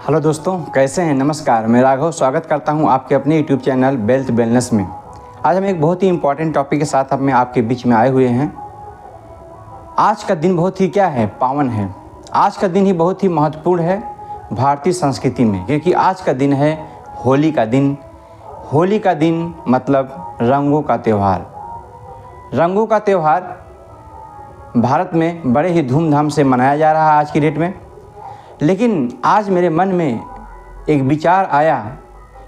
Hello दोस्तों, कैसे हैं? नमस्कार, मैं राघव स्वागत करता हूं आपके अपने यूट्यूब चैनल वेल्थ वेलनेस में। आज हम एक बहुत ही इम्पॉर्टेंट टॉपिक के साथ में आपके बीच में आए हुए हैं। आज का दिन बहुत ही पावन है। आज का दिन ही बहुत ही महत्वपूर्ण है भारतीय संस्कृति में, क्योंकि आज का दिन है होली का दिन। होली का दिन मतलब रंगों का त्यौहार। रंगों का त्यौहार भारत में बड़े ही धूमधाम से मनाया जा रहा है आज की डेट में। लेकिन आज मेरे मन में एक विचार आया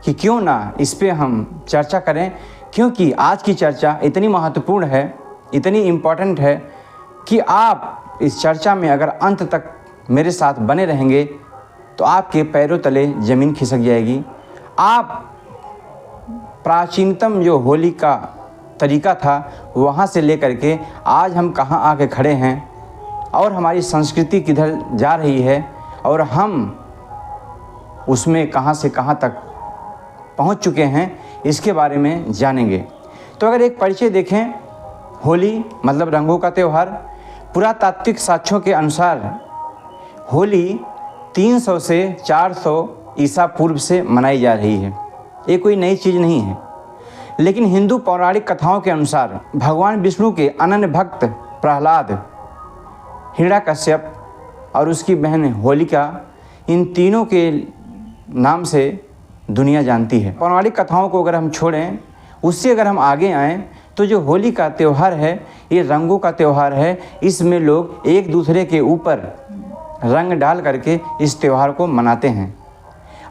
कि क्यों ना इस पे हम चर्चा करें, क्योंकि आज की चर्चा इतनी महत्वपूर्ण है, इतनी इम्पोर्टेंट है कि आप इस चर्चा में अगर अंत तक मेरे साथ बने रहेंगे तो आपके पैरों तले ज़मीन खिसक जाएगी। आप प्राचीनतम जो होली का तरीका था वहाँ से लेकर के आज हम कहाँ आके खड़े हैं और हमारी संस्कृति किधर जा रही है और हम उसमें कहाँ से कहाँ तक पहुँच चुके हैं, इसके बारे में जानेंगे। तो अगर एक परिचय देखें, होली मतलब रंगों का त्यौहार। पुरातात्विक साक्ष्यों के अनुसार होली 300 से 400 ईसा पूर्व से मनाई जा रही है। ये कोई नई चीज़ नहीं है। लेकिन हिंदू पौराणिक कथाओं के अनुसार भगवान विष्णु के अनन्य भक्त प्रहलाद, हिरण्यकश्यप और उसकी बहन होलिका, इन तीनों के नाम से दुनिया जानती है। पौराणिक कथाओं को अगर हम छोड़ें, उससे अगर हम आगे आएँ तो जो होली का त्यौहार है ये रंगों का त्यौहार है। इसमें लोग एक दूसरे के ऊपर रंग डाल करके इस त्यौहार को मनाते हैं।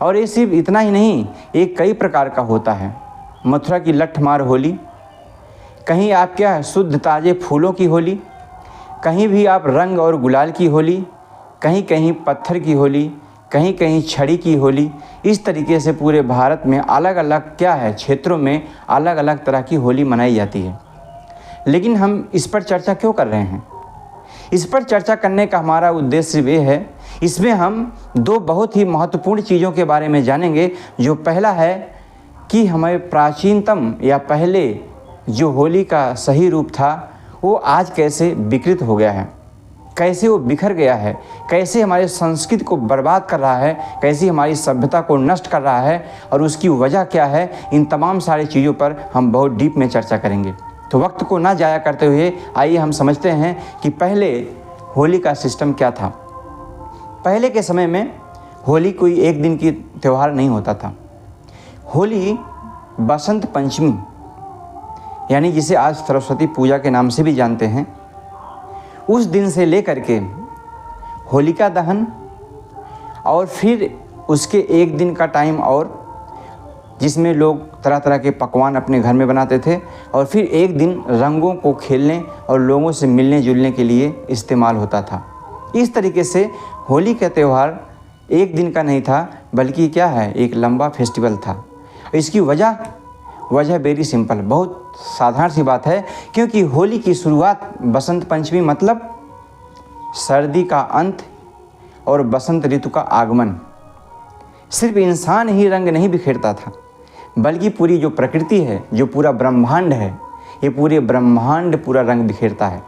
और ये सिर्फ इतना ही नहीं, ये कई प्रकार का होता है। मथुरा की लठमार होली, कहीं आप क्या है शुद्ध ताज़े फूलों की होली, कहीं भी आप रंग और गुलाल की होली, कहीं कहीं पत्थर की होली, कहीं कहीं छड़ी की होली। इस तरीके से पूरे भारत में अलग अलग क्षेत्रों में अलग अलग तरह की होली मनाई जाती है। लेकिन हम इस पर चर्चा क्यों कर रहे हैं? इस पर चर्चा करने का हमारा उद्देश्य ये है, इसमें हम दो बहुत ही महत्वपूर्ण चीज़ों के बारे में जानेंगे। जो पहला है कि हमारे प्राचीनतम या पहले जो होली का सही रूप था वो आज कैसे विकृत हो गया है, कैसे वो बिखर गया है, कैसे हमारे संस्कृति को बर्बाद कर रहा है, कैसे हमारी सभ्यता को नष्ट कर रहा है और उसकी वजह क्या है। इन तमाम सारी चीज़ों पर हम बहुत डीप में चर्चा करेंगे। तो वक्त को ना जाया करते हुए आइए हम समझते हैं कि पहले होली का सिस्टम क्या था। पहले के समय में होली कोई एक दिन की त्यौहार नहीं होता था। होली बसंत पंचमी, यानी जिसे आज सरस्वती पूजा के नाम से भी जानते हैं, उस दिन से लेकर के होलिका दहन और फिर उसके एक दिन का टाइम और जिसमें लोग तरह तरह के पकवान अपने घर में बनाते थे, और फिर एक दिन रंगों को खेलने और लोगों से मिलने जुलने के लिए इस्तेमाल होता था। इस तरीके से होली का त्यौहार एक दिन का नहीं था, बल्कि एक लंबा फेस्टिवल था। इसकी वजह वेरी सिंपल, बहुत साधारण सी बात है, क्योंकि होली की शुरुआत बसंत पंचमी मतलब सर्दी का अंत और बसंत ऋतु का आगमन। सिर्फ इंसान ही रंग नहीं बिखेरता था, बल्कि पूरी जो प्रकृति है, जो पूरा ब्रह्मांड है, ये पूरे ब्रह्मांड पूरा रंग बिखेरता है।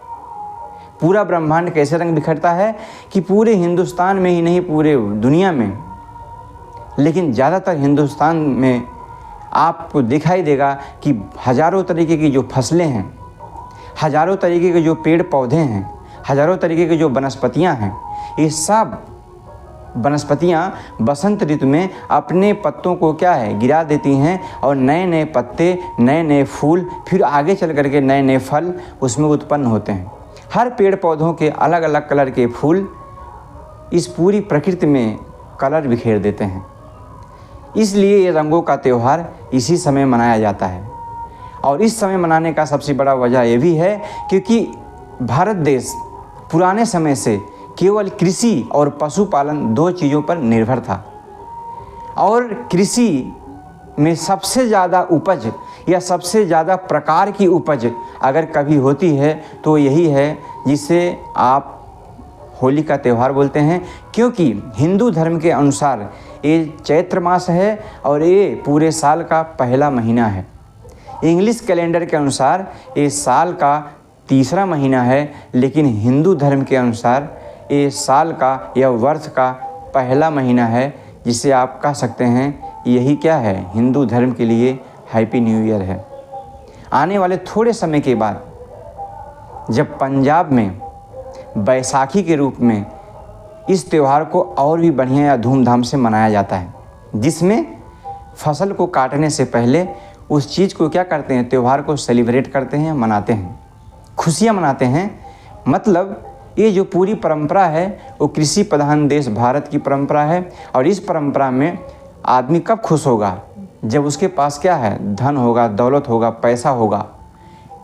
पूरा ब्रह्मांड कैसे रंग बिखेरता है कि पूरे हिंदुस्तान में ही नहीं, पूरे दुनिया में, लेकिन ज़्यादातर हिंदुस्तान में आपको दिखाई देगा कि हज़ारों तरीके की जो फसलें हैं, हज़ारों तरीके के जो पेड़ पौधे हैं, हज़ारों तरीके की जो वनस्पतियां हैं, ये सब वनस्पतियां बसंत ऋतु में अपने पत्तों को गिरा देती हैं और नए नए पत्ते, नए नए फूल, फिर आगे चल करके नए नए फल उसमें उत्पन्न होते हैं। हर पेड़ पौधों के अलग अलग कलर के फूल इस पूरी प्रकृति में कलर बिखेर देते हैं। इसलिए ये रंगों का त्यौहार इसी समय मनाया जाता है। और इस समय मनाने का सबसे बड़ा वजह ये भी है क्योंकि भारत देश पुराने समय से केवल कृषि और पशुपालन दो चीज़ों पर निर्भर था। और कृषि में सबसे ज़्यादा उपज या सबसे ज़्यादा प्रकार की उपज अगर कभी होती है तो यही है जिसे आप होली का त्यौहार बोलते हैं। क्योंकि हिंदू धर्म के अनुसार ये चैत्र मास है और ये पूरे साल का पहला महीना है। इंग्लिश कैलेंडर के अनुसार ये साल का तीसरा महीना है, लेकिन हिंदू धर्म के अनुसार ये साल का या वर्ष का पहला महीना है, जिसे आप कह सकते हैं यही क्या है, हिंदू धर्म के लिए हैप्पी न्यू ईयर है। आने वाले थोड़े समय के बाद जब पंजाब में बैसाखी के रूप में इस त्यौहार को और भी बढ़िया या धूमधाम से मनाया जाता है, जिसमें फसल को काटने से पहले उस चीज़ को क्या करते हैं, त्यौहार को सेलिब्रेट करते हैं, मनाते हैं, खुशियाँ मनाते हैं। मतलब ये जो पूरी परंपरा है वो कृषि प्रधान देश भारत की परंपरा है। और इस परंपरा में आदमी कब खुश होगा, जब उसके पास क्या है, धन होगा, दौलत होगा, पैसा होगा,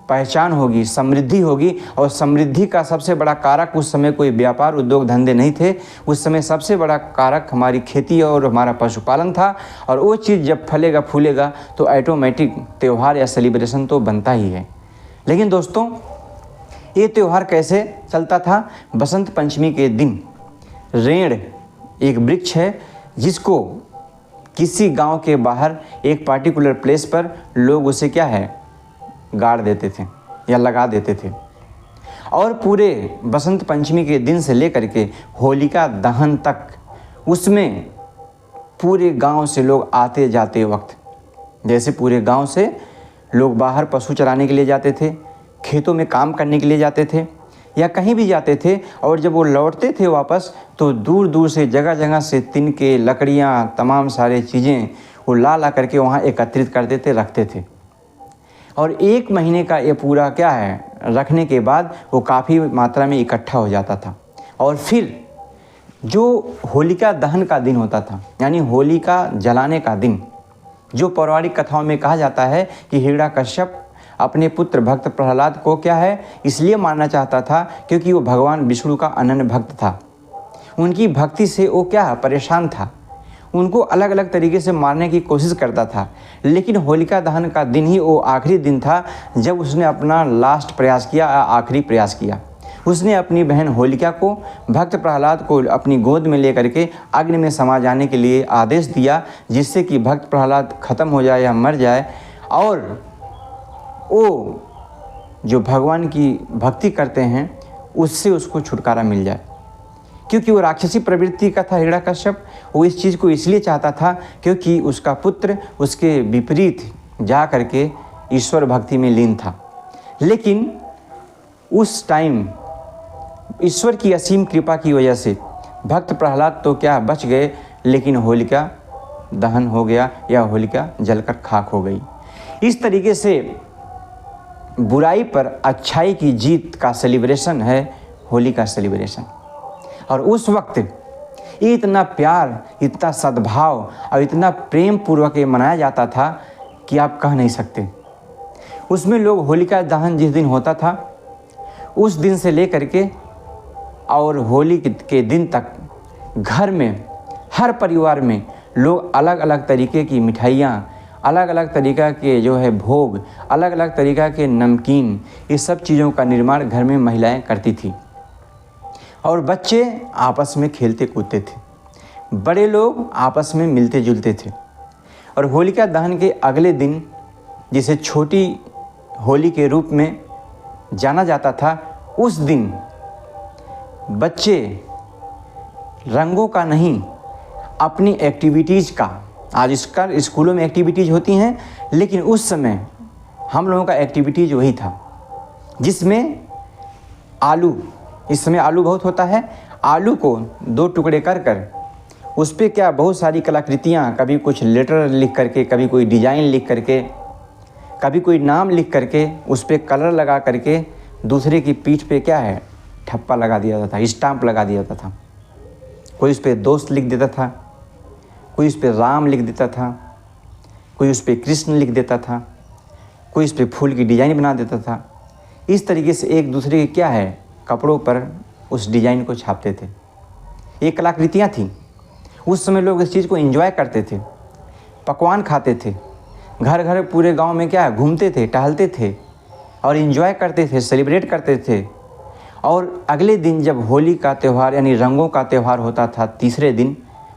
पहचान होगी, समृद्धि होगी। और समृद्धि का सबसे बड़ा कारक उस समय कोई व्यापार उद्योग धंधे नहीं थे। उस समय सबसे बड़ा कारक हमारी खेती और हमारा पशुपालन था। और वो चीज़ जब फलेगा फूलेगा तो ऑटोमेटिक त्यौहार या सेलिब्रेशन तो बनता ही है। लेकिन दोस्तों, ये त्यौहार कैसे चलता था? बसंत पंचमी के दिन रेड़ एक वृक्ष है जिसको किसी गांव के बाहर एक पार्टिकुलर प्लेस पर लोग उसे क्या है, गाड़ देते थे या लगा देते थे। और पूरे बसंत पंचमी के दिन से लेकर के होलिका दहन तक उसमें पूरे गांव से लोग आते जाते वक्त, जैसे पूरे गांव से लोग बाहर पशु चराने के लिए जाते थे, खेतों में काम करने के लिए जाते थे या कहीं भी जाते थे, और जब वो लौटते थे वापस तो दूर दूर से जगह जगह से तिनके, लकड़ियाँ, तमाम सारे चीज़ें वो ला करके वहाँ एकत्रित करते थे, रखते थे। और 1 महीने का ये पूरा क्या है, रखने के बाद वो काफ़ी मात्रा में इकट्ठा हो जाता था। और फिर जो होलिका दहन का दिन होता था, यानी होलिका जलाने का दिन, जो पौराणिक कथाओं में कहा जाता है कि हिरण्यकश्यप अपने पुत्र भक्त प्रहलाद को क्या है इसलिए मारना चाहता था क्योंकि वो भगवान विष्णु का अनन्य भक्त था। उनकी भक्ति से वो क्या परेशान था, उनको अलग अलग तरीके से मारने की कोशिश करता था। लेकिन होलिका दहन का दिन ही वो आखिरी दिन था जब उसने अपना लास्ट प्रयास किया, आखिरी प्रयास किया। उसने अपनी बहन होलिका को, भक्त प्रहलाद को अपनी गोद में लेकर के अग्नि में समा जाने के लिए आदेश दिया, जिससे कि भक्त प्रहलाद खत्म हो जाए या मर जाए और वो जो भगवान की भक्ति करते हैं उससे उसको छुटकारा मिल जाए। क्योंकि वो राक्षसी प्रवृत्ति का था हिरण्यकश्यप, वो इस चीज़ को इसलिए चाहता था क्योंकि उसका पुत्र उसके विपरीत जा करके ईश्वर भक्ति में लीन था। लेकिन उस टाइम ईश्वर की असीम कृपा की वजह से भक्त प्रहलाद तो क्या बच गए, लेकिन होलिका दहन हो गया या होलिका जलकर खाक हो गई। इस तरीके से बुराई पर अच्छाई की जीत का सेलिब्रेशन है होली का सेलिब्रेशन। और उस वक्त ये इतना प्यार, इतना सद्भाव और इतना प्रेम पूर्वक ये मनाया जाता था कि आप कह नहीं सकते। उसमें लोग होलिका दहन जिस दिन होता था उस दिन से लेकर के और होली के दिन तक घर में हर परिवार में लोग अलग अलग तरीके की मिठाइयाँ, अलग अलग तरीक़ा के जो है भोग, अलग अलग तरीक़ा के नमकीन, ये सब चीज़ों का निर्माण घर में महिलाएं करती थी। और बच्चे आपस में खेलते कूदते थे, बड़े लोग आपस में मिलते जुलते थे। और होलिका दहन के अगले दिन, जिसे छोटी होली के रूप में जाना जाता था, उस दिन बच्चे रंगों का नहीं, अपनी एक्टिविटीज़ का, आज इसका स्कूलों में एक्टिविटीज़ होती हैं, लेकिन उस समय हम लोगों का एक्टिविटीज़ वही था जिसमें आलू, इस समय आलू बहुत होता है, आलू को 2 टुकड़े कर कर उस पर क्या बहुत सारी कलाकृतियाँ, कभी कुछ लेटर लिख करके, कभी कोई डिज़ाइन लिख करके, कभी कोई नाम लिख करके, उस पर कलर लगा करके दूसरे की पीठ पे क्या है ठप्पा लगा दिया जाता था, स्टाम्प लगा दिया जाता था। कोई उस पर दोस्त लिख देता था, कोई उस पर राम लिख देता था, कोई उस पर कृष्ण लिख देता था, कोई उस पर फूल की डिज़ाइन बना देता था। इस तरीके से एक दूसरे के क्या है कपड़ों पर उस डिज़ाइन को छापते थे। ये कलाकृतियाँ थीं। उस समय लोग इस चीज़ को एंजॉय करते थे, पकवान खाते थे, घर घर पूरे गांव में क्या घूमते थे, टहलते थे और एंजॉय करते थे, सेलिब्रेट करते थे। और अगले दिन जब होली का त्यौहार यानी रंगों का त्यौहार होता था, तीसरे दिन,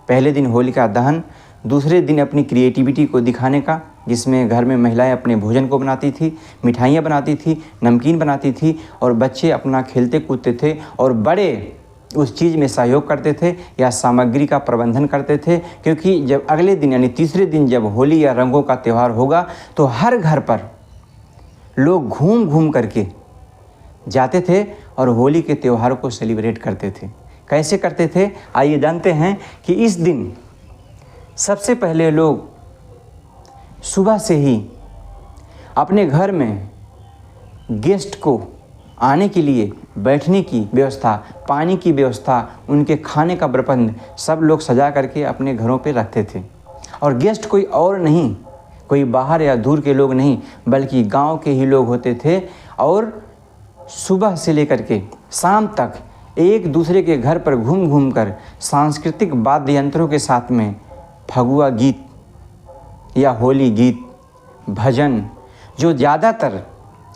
पहले दिन होलिका दहन, दूसरे दिन अपनी क्रिएटिविटी को दिखाने का, जिसमें घर में महिलाएं अपने भोजन को बनाती थी, मिठाइयाँ बनाती थी, नमकीन बनाती थी और बच्चे अपना खेलते कूदते थे। और बड़े उस चीज़ में सहयोग करते थे या सामग्री का प्रबंधन करते थे, क्योंकि जब अगले दिन यानी तीसरे दिन जब होली या रंगों का त्यौहार होगा तो हर घर पर लोग घूम घूम करके जाते थे और होली के त्यौहार को सेलिब्रेट करते थे। कैसे करते थे आइए जानते हैं कि इस दिन सबसे पहले लोग सुबह से ही अपने घर में गेस्ट को आने के लिए बैठने की व्यवस्था, पानी की व्यवस्था, उनके खाने का प्रबंध सब लोग सजा करके अपने घरों पे रखते थे। और गेस्ट कोई और नहीं, कोई बाहर या दूर के लोग नहीं, बल्कि गांव के ही लोग होते थे। और सुबह से लेकर के शाम तक एक दूसरे के घर पर घूम घूम कर सांस्कृतिक वाद्य यंत्रों के साथ में फगुआ गीत या होली गीत, भजन, जो ज़्यादातर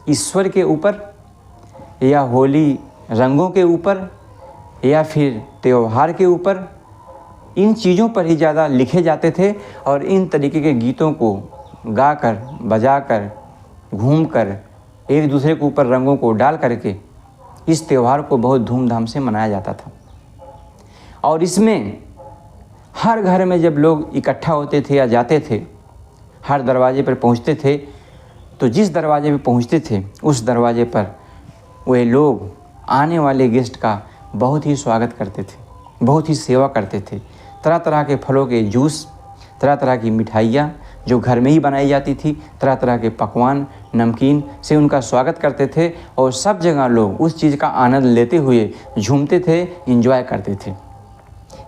ईश्वर के ऊपर या होली रंगों के ऊपर या फिर त्यौहार के ऊपर, इन चीज़ों पर ही ज़्यादा लिखे जाते थे। और इन तरीके के गीतों को गाकर, बजाकर, घूमकर, एक दूसरे के ऊपर रंगों को डाल करके इस त्यौहार को बहुत धूमधाम से मनाया जाता था। और इसमें हर घर में जब लोग इकट्ठा होते थे या जाते थे, हर दरवाजे पर पहुंचते थे, तो जिस दरवाजे पर पहुंचते थे उस दरवाजे पर वे लोग आने वाले गेस्ट का बहुत ही स्वागत करते थे, बहुत ही सेवा करते थे। तरह तरह के फलों के जूस, तरह तरह की मिठाइयाँ जो घर में ही बनाई जाती थी, तरह तरह के पकवान, नमकीन से उनका स्वागत करते थे। और सब जगह लोग उस चीज़ का आनंद लेते हुए झूमते थे, एंजॉय करते थे।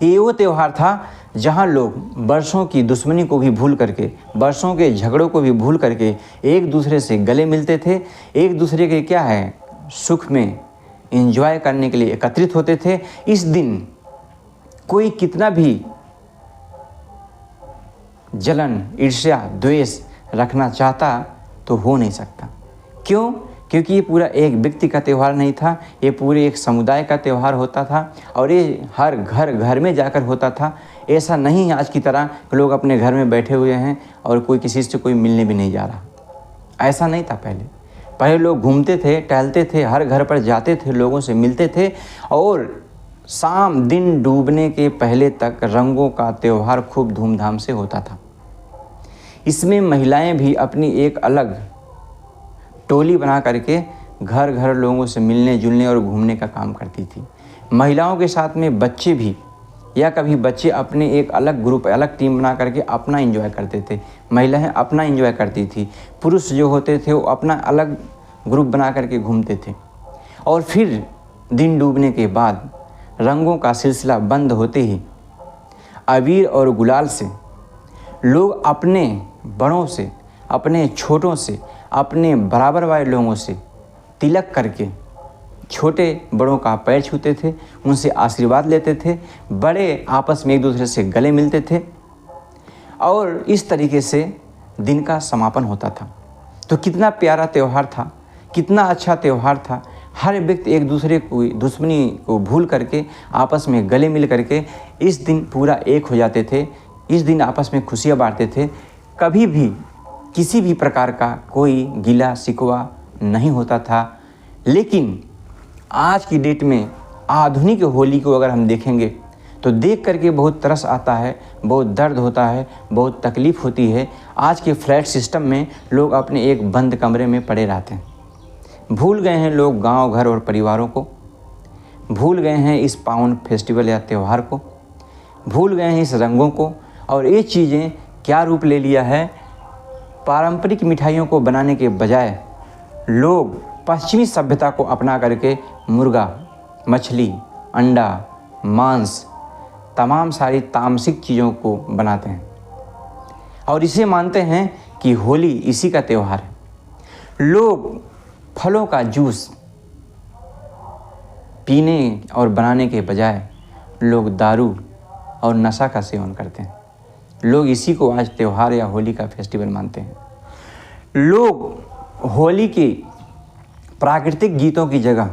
ये वो त्यौहार था जहाँ लोग बरसों की दुश्मनी को भी भूल करके, बरसों के झगड़ों को भी भूल करके एक दूसरे से गले मिलते थे, एक दूसरे के क्या है सुख में एंजॉय करने के लिए एकत्रित होते थे। इस दिन कोई कितना भी जलन, ईर्ष्या, द्वेष रखना चाहता तो हो नहीं सकता। क्यों? क्योंकि ये पूरा एक व्यक्ति का त्यौहार नहीं था, ये पूरे एक समुदाय का त्यौहार होता था और ये हर घर घर में जाकर होता था। ऐसा नहीं है आज की तरह कि लोग अपने घर में बैठे हुए हैं और कोई किसी से कोई मिलने भी नहीं जा रहा। ऐसा नहीं था पहले लोग घूमते थे, टहलते थे, हर घर पर जाते थे, लोगों से मिलते थे और शाम दिन डूबने के पहले तक रंगों का त्यौहार खूब धूमधाम से होता था। इसमें महिलाएं भी अपनी एक अलग टोली बना करके घर घर लोगों से मिलने जुलने और घूमने का काम करती थी। महिलाओं के साथ में बच्चे भी, या कभी बच्चे अपने एक अलग ग्रुप, अलग टीम बना करके अपना एंजॉय करते थे। महिलाएं अपना एंजॉय करती थी, पुरुष जो होते थे वो अपना अलग ग्रुप बना करके घूमते थे। और फिर दिन डूबने के बाद रंगों का सिलसिला बंद होते ही अबीर और गुलाल से लोग अपने बड़ों से, अपने छोटों से, अपने बराबर वाले लोगों से तिलक करके छोटे बड़ों का पैर छूते थे, उनसे आशीर्वाद लेते थे, बड़े आपस में एक दूसरे से गले मिलते थे और इस तरीके से दिन का समापन होता था। तो कितना प्यारा त्यौहार था, कितना अच्छा त्यौहार था। हर व्यक्ति एक दूसरे को दुश्मनी को भूल करके आपस में गले मिल करके इस दिन पूरा एक हो जाते थे। इस दिन आपस में खुशियाँ बांटते थे। कभी भी किसी भी प्रकार का कोई गिला शिकवा नहीं होता था। लेकिन आज की डेट में आधुनिक होली को अगर हम देखेंगे तो देख करके बहुत तरस आता है, बहुत दर्द होता है, बहुत तकलीफ़ होती है। आज के फ्लैट सिस्टम में लोग अपने एक बंद कमरे में पड़े रहते हैं। भूल गए हैं लोग गांव, घर और परिवारों को, भूल गए हैं इस पावन फेस्टिवल या त्यौहार को, भूल गए हैं इस रंगों को। और ये चीज़ें क्या रूप ले लिया है, पारंपरिक मिठाइयों को बनाने के बजाय लोग पश्चिमी सभ्यता को अपना करके मुर्गा, मछली, अंडा, मांस, तमाम सारी तामसिक चीज़ों को बनाते हैं और इसे मानते हैं कि होली इसी का त्यौहार है। लोग फलों का जूस पीने और बनाने के बजाय लोग दारू और नशा का सेवन करते हैं। लोग इसी को आज त्यौहार या होली का फेस्टिवल मानते हैं। लोग होली के प्राकृतिक गीतों की जगह,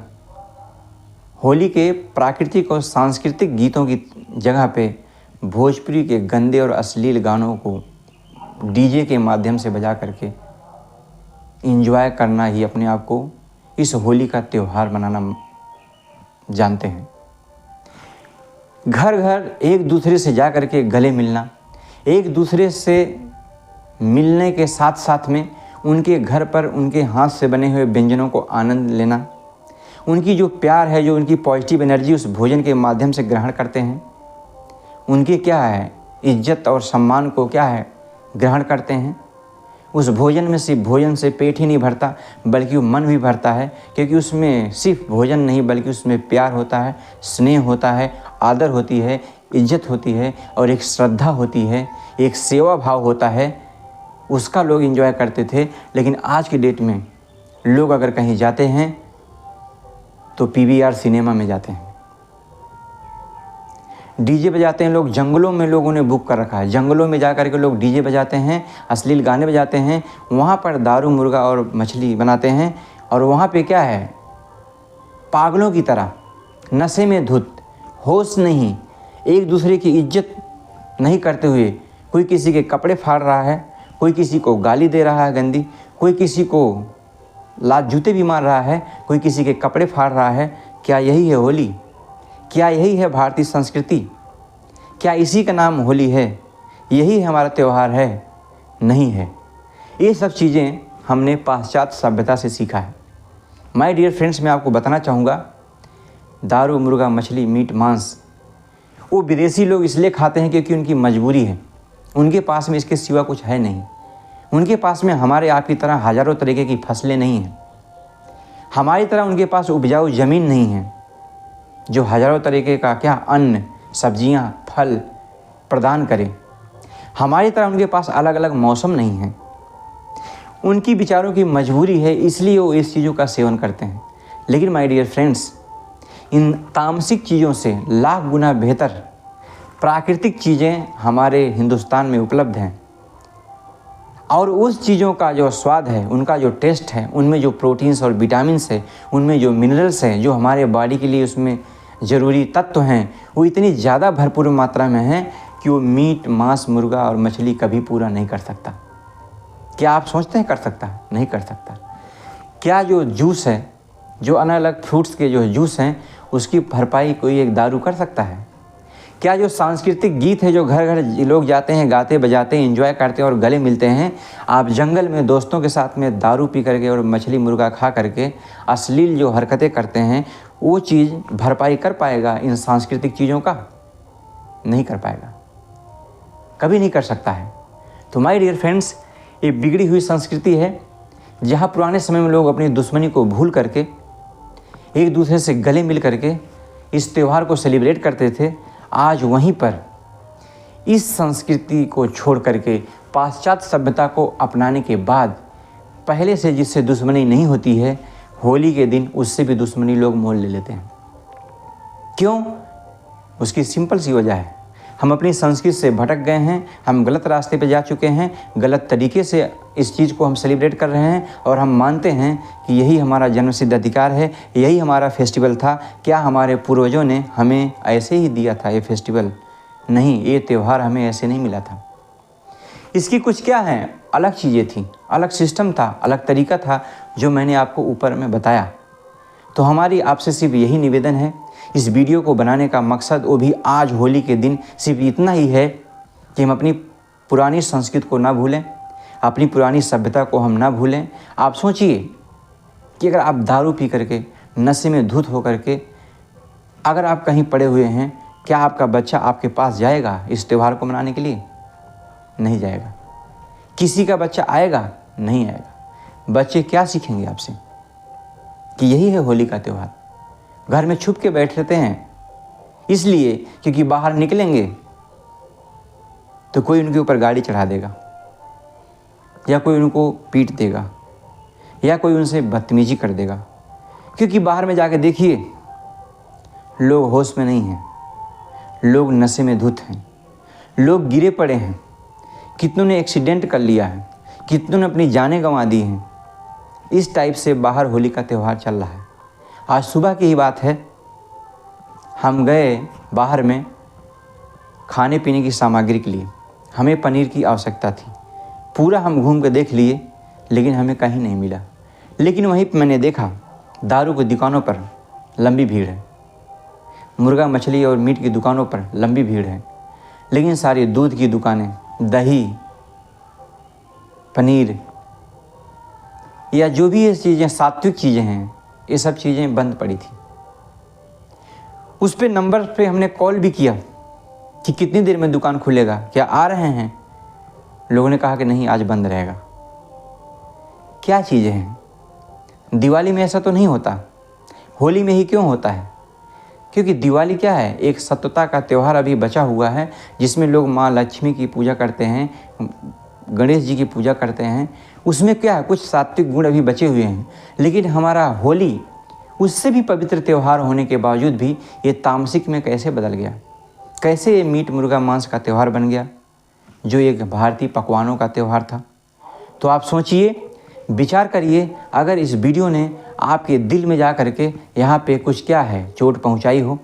होली के प्राकृतिक और सांस्कृतिक गीतों की जगह पे भोजपुरी के गंदे और अश्लील गानों को डीजे के माध्यम से बजा करके एंजॉय करना ही अपने आप को इस होली का त्यौहार मनाना जानते हैं। घर घर एक दूसरे से जा कर के गले मिलना, एक दूसरे से मिलने के साथ साथ में उनके घर पर उनके हाथ से बने हुए व्यंजनों को आनंद लेना, उनकी जो प्यार है, जो उनकी पॉजिटिव एनर्जी उस भोजन के माध्यम से ग्रहण करते हैं, उनके क्या है इज्जत और सम्मान को क्या है ग्रहण करते हैं। उस भोजन में सिर्फ भोजन से पेट ही नहीं भरता बल्कि वो मन भी भरता है, क्योंकि उसमें सिर्फ भोजन नहीं बल्कि उसमें प्यार होता है, स्नेह होता है, आदर होती है, इज्जत होती है और एक श्रद्धा होती है, एक सेवा भाव होता है। उसका लोग एंजॉय करते थे। लेकिन आज की डेट में लोग अगर कहीं जाते हैं तो PVR सिनेमा में जाते हैं, डीजे बजाते हैं लोग। जंगलों में लोगों ने बुक कर रखा है, जंगलों में जा कर के लोग डीजे बजाते हैं, अश्लील गाने बजाते हैं, वहाँ पर दारू मुर्गा और मछली बनाते हैं और वहाँ पे क्या है पागलों की तरह नशे में धुत, होश नहीं, एक दूसरे की इज्जत नहीं करते हुए कोई किसी के कपड़े फाड़ रहा है, कोई किसी को गाली दे रहा है गंदी, कोई किसी को लात जूते भी मार रहा है, कोई किसी के कपड़े फाड़ रहा है। क्या यही है होली? क्या यही है भारतीय संस्कृति? क्या इसी का नाम होली है? यही हमारा त्यौहार है? नहीं है। ये सब चीज़ें हमने पाश्चात्य सभ्यता से सीखा है। माय डियर फ्रेंड्स, मैं आपको बताना चाहूँगा, दारू मुर्गा मछली मीट मांस वो विदेशी लोग इसलिए खाते हैं क्योंकि उनकी मजबूरी है, उनके पास में इसके सिवा कुछ है नहीं। उनके पास में हमारे आप की तरह हज़ारों तरीके की फसलें नहीं हैं, हमारी तरह उनके पास उपजाऊ ज़मीन नहीं है जो हज़ारों तरीके का क्या अन्न सब्जियां फल प्रदान करें। हमारी तरह उनके पास अलग अलग मौसम नहीं है। उनकी विचारों की मजबूरी है, इसलिए वो इस चीज़ों का सेवन करते हैं। लेकिन माय डियर फ्रेंड्स, इन तामसिक चीज़ों से लाख गुना बेहतर प्राकृतिक चीज़ें हमारे हिंदुस्तान में उपलब्ध हैं और उस चीज़ों का जो स्वाद है, उनका जो टेस्ट है, उनमें जो प्रोटीन्स और विटामिन्स है, उनमें जो मिनरल्स हैं, जो हमारे बॉडी के लिए उसमें ज़रूरी तत्व हैं, वो इतनी ज़्यादा भरपूर मात्रा में हैं कि वो मीट मांस मुर्गा और मछली कभी पूरा नहीं कर सकता। क्या आप सोचते हैं कर सकता है? नहीं कर सकता। क्या जो जूस है, जो अलग अलग फ्रूट्स के जो जूस हैं, उसकी भरपाई कोई एक दारू कर सकता है? क्या जो सांस्कृतिक गीत है, जो घर घर लोग जाते हैं गाते बजाते हैं एंजॉय करते हैं और गले मिलते हैं, आप जंगल में दोस्तों के साथ में दारू पी करके और मछली मुर्गा खा करके अश्लील जो हरकतें करते हैं, वो चीज़ भरपाई कर पाएगा इन सांस्कृतिक चीज़ों का? नहीं कर पाएगा, कभी नहीं कर सकता है। तो माय डियर फ्रेंड्स, ये बिगड़ी हुई संस्कृति है जहाँ पुराने समय में लोग अपनी दुश्मनी को भूल करके एक दूसरे से गले मिल करके इस त्यौहार को सेलिब्रेट करते थे। आज वहीं पर इस संस्कृति को छोड़ करके पाश्चात्य सभ्यता को अपनाने के बाद पहले से जिससे दुश्मनी नहीं होती है, होली के दिन उससे भी दुश्मनी लोग मोल ले लेते हैं। क्यों? उसकी सिंपल सी वजह है, हम अपनी संस्कृति से भटक गए हैं, हम गलत रास्ते पे जा चुके हैं, गलत तरीके से इस चीज़ को हम सेलिब्रेट कर रहे हैं और हम मानते हैं कि यही हमारा जन्मसिद्ध अधिकार है, यही हमारा फेस्टिवल था। क्या हमारे पूर्वजों ने हमें ऐसे ही दिया था ये फेस्टिवल? नहीं, ये त्यौहार हमें ऐसे नहीं मिला था। इसकी कुछ क्या है अलग चीज़ें थी, अलग सिस्टम था, अलग तरीका था जो मैंने आपको ऊपर में बताया। तो हमारी आपसे सिर्फ यही निवेदन है, इस वीडियो को बनाने का मकसद वो भी आज होली के दिन सिर्फ इतना ही है कि हम अपनी पुरानी संस्कृति को ना भूलें, अपनी पुरानी सभ्यता को हम ना भूलें। आप सोचिए कि अगर आप दारू पी करके नशे में धुत होकर के अगर आप कहीं पड़े हुए हैं, क्या आपका बच्चा आपके पास जाएगा इस त्यौहार को मनाने के लिए? नहीं जाएगा। किसी का बच्चा आएगा? नहीं आएगा। बच्चे क्या सीखेंगे आपसे कि यही है होली का त्यौहार? घर में छुप के बैठ रहते हैं इसलिए क्योंकि बाहर निकलेंगे तो कोई उनके ऊपर गाड़ी चढ़ा देगा या कोई उनको पीट देगा या कोई उनसे बदतमीजी कर देगा। क्योंकि बाहर में जाके देखिए, लोग होश में नहीं हैं, लोग नशे में धुत हैं, लोग गिरे पड़े हैं, कितनों ने एक्सीडेंट कर लिया है, कितनों ने अपनी जानें गंवा दी हैं। इस टाइप से बाहर होली का त्यौहार चल रहा है। आज सुबह की ही बात है, हम गए बाहर में खाने पीने की सामग्री के लिए, हमें पनीर की आवश्यकता थी। पूरा हम घूम के देख लिए लेकिन हमें कहीं नहीं मिला। लेकिन वहीं पर मैंने देखा दारू की दुकानों पर लंबी भीड़ है। मुर्गा मछली और मीट की दुकानों पर लंबी भीड़ है, लेकिन सारी दूध की दुकानें, दही, पनीर या जो भी ये चीज़ें सात्विक चीज़ें हैं, ये सब चीज़ें बंद पड़ी थी। उस पे नंबर पे हमने कॉल भी किया कि कितनी देर में दुकान खुलेगा, क्या आ रहे हैं। लोगों ने कहा कि नहीं, आज बंद रहेगा। क्या चीज़ें हैं? दिवाली में ऐसा तो नहीं होता, होली में ही क्यों होता है? क्योंकि दिवाली क्या है, एक सत्यता का त्यौहार अभी बचा हुआ है, जिसमें लोग माँ लक्ष्मी की पूजा करते हैं, गणेश जी की पूजा करते हैं। उसमें क्या है, कुछ सात्विक गुण अभी बचे हुए हैं। लेकिन हमारा होली उससे भी पवित्र त्यौहार होने के बावजूद भी ये तामसिक में कैसे बदल गया? कैसे ये मीट मुर्गा मांस का त्यौहार बन गया, जो एक भारतीय पकवानों का त्यौहार था? तो आप सोचिए, विचार करिए। अगर इस वीडियो ने आपके दिल में जा करके यहाँ पे कुछ क्या है चोट पहुँचाई हो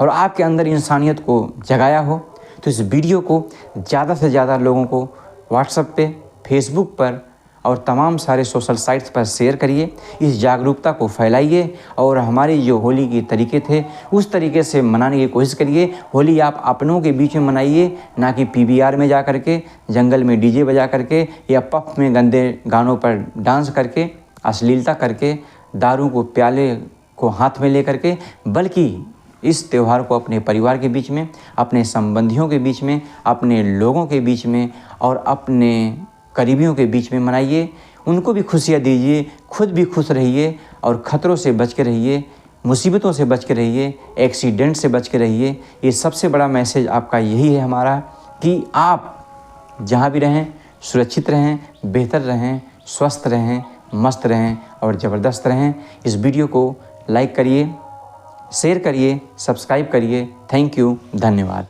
और आपके अंदर इंसानियत को जगाया हो, तो इस वीडियो को ज़्यादा से ज़्यादा लोगों को व्हाट्सएप पे, फेसबुक पर और तमाम सारे सोशल साइट्स पर शेयर करिए। इस जागरूकता को फैलाइए और हमारी जो होली के तरीके थे उस तरीके से मनाने की कोशिश करिए। होली आप अपनों के बीच में मनाइए, ना कि पीवीआर में जा करके, जंगल में डीजे बजा करके या पफ में गंदे गानों पर डांस करके, अश्लीलता करके, दारू को प्याले को हाथ में ले करके। बल्कि इस त्यौहार को अपने परिवार के बीच में, अपने संबंधियों के बीच में, अपने लोगों के बीच में और अपने करीबियों के बीच में मनाइए। उनको भी खुशियाँ दीजिए, खुद भी खुश रहिए और ख़तरों से बच के रहिए, मुसीबतों से बच के रहिए, एक्सीडेंट से बच के रहिए। ये सबसे बड़ा मैसेज आपका यही है हमारा, कि आप जहाँ भी रहें सुरक्षित रहें, बेहतर रहें, स्वस्थ रहें, मस्त रहें और ज़बरदस्त रहें। इस वीडियो को लाइक करिए, शेयर करिए, सब्सक्राइब करिए। थैंक यू, धन्यवाद।